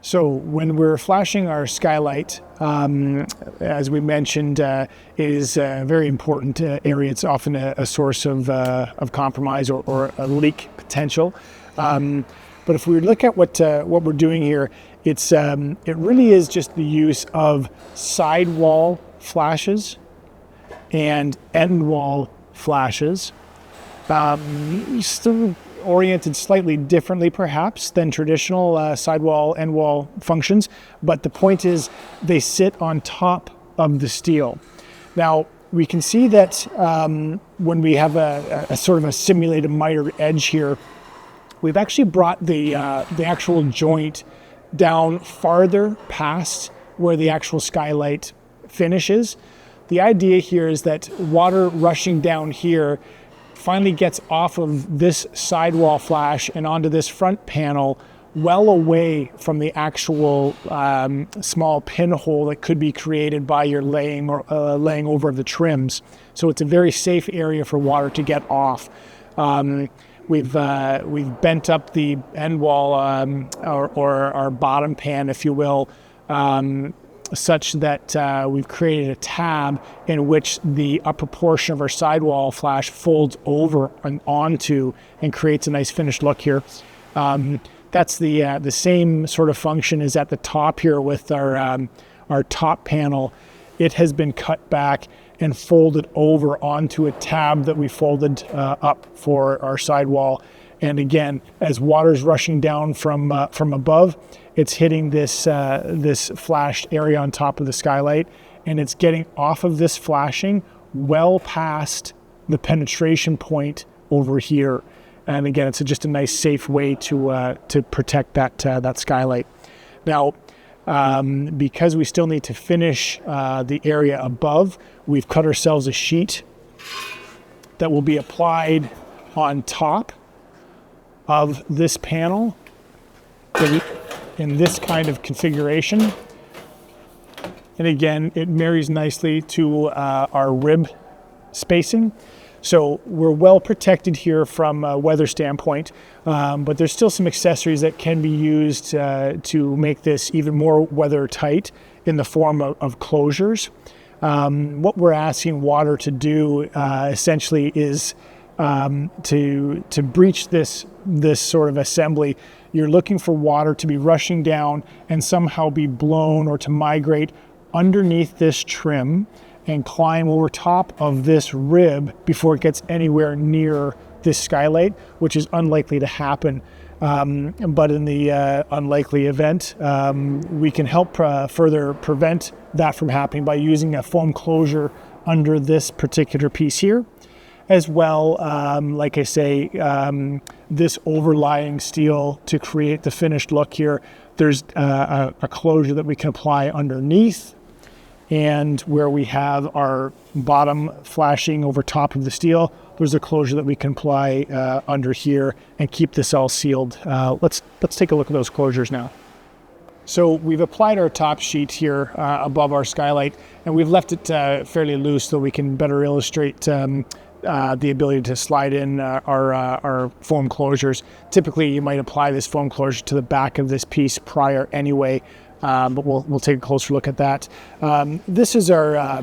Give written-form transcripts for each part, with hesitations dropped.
So when we're flashing our Skylight, as we mentioned, it is a very important area. It's often a source of compromise or a leak potential. But if we look at what we're doing here, it really is just the use of sidewall flashes and end wall flashes, still oriented slightly differently perhaps than traditional sidewall end wall functions, but the point is they sit on top of the steel. Now we can see that when we have a sort of a simulated miter edge here, we've actually brought the actual joint down farther past where the actual Skylight finishes. The idea here is that water rushing down here finally gets off of this sidewall flash and onto this front panel, well away from the actual small pinhole that could be created by your laying over the trims. So it's a very safe area for water to get off. We've bent up the end wall or our bottom pan, if you will, such that we've created a tab in which the upper portion of our sidewall flash folds over and onto and creates a nice finished look here. That's the same sort of function as at the top here with our top panel. It has been cut back and folded over onto a tab that we folded up for our sidewall. And again, as water's rushing down from above, it's hitting this flashed area on top of the Skylight, and it's getting off of this flashing well past the penetration point over here. And again, it's just a nice, safe way to protect that Skylight. Now, because we still need to finish the area above, we've cut ourselves a sheet that will be applied on top of this panel in this kind of configuration. And again, it marries nicely to our rib spacing. So we're well protected here from a weather standpoint, but there's still some accessories that can be used to make this even more weather tight in the form of closures. What we're asking water to do essentially is to breach this sort of assembly. You're looking for water to be rushing down and somehow be blown or to migrate underneath this trim and climb over top of this rib before it gets anywhere near this Skylight, which is unlikely to happen. But in the unlikely event, we can help further prevent that from happening by using a foam closure under this particular piece here. As well, like I say, this overlying steel to create the finished look here. There's a closure that we can apply underneath, and where we have our bottom flashing over top of the steel, there's a closure that we can apply under here and keep this all sealed. Let's take a look at those closures now. So we've applied our top sheet here above our Skylight, and we've left it fairly loose so we can better illustrate the ability to slide in our foam closures. Typically, you might apply this foam closure to the back of this piece prior anyway, but we'll take a closer look at that. This is our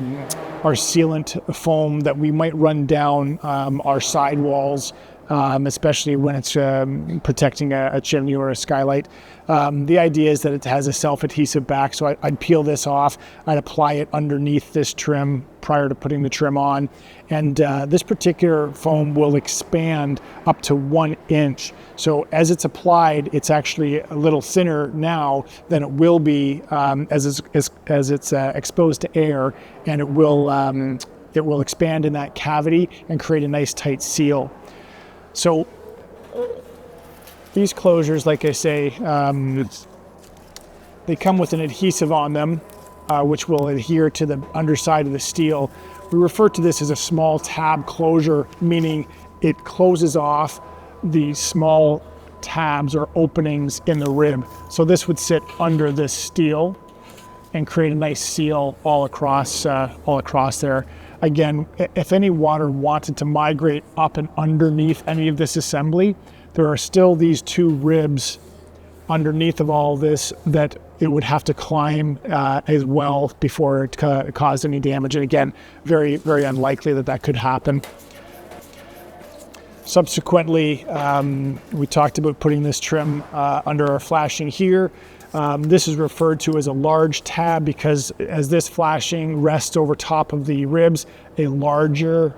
sealant foam that we might run down our sidewalls, especially when it's protecting a chimney or a Skylight. The idea is that it has a self-adhesive back, so I'd peel this off, I'd apply it underneath this trim prior to putting the trim on, and this particular foam will expand up to 1 inch. So as it's applied, it's actually a little thinner now than it will be as it's exposed to air, and it will expand in that cavity and create a nice tight seal. So these closures, like I say, they come with an adhesive on them, which will adhere to the underside of the steel. We refer to this as a small tab closure, meaning it closes off the small tabs or openings in the rib. So this would sit under this steel and create a nice seal all across there. Again, if any water wanted to migrate up and underneath any of this assembly, there are still these two ribs underneath of all this that it would have to climb as well before it caused any damage. And again, very, very unlikely that that could happen. Subsequently, we talked about putting this trim under our flashing here. This is referred to as a large tab because as this flashing rests over top of the ribs, a larger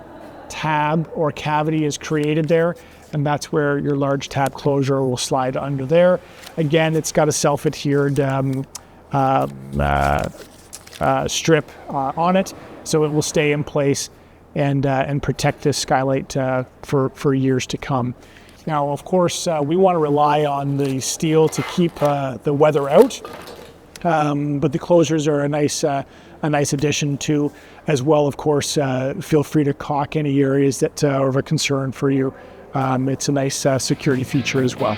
tab or cavity is created there, and that's where your large tab closure will slide under there. Again, it's got a self-adhered strip on it, so it will stay in place and protect this skylight for years to come. Now, of course, we want to rely on the steel to keep the weather out, but the closures are a nice addition to as well. Of course, feel free to caulk any areas that are of a concern for you. It's a nice security feature as well.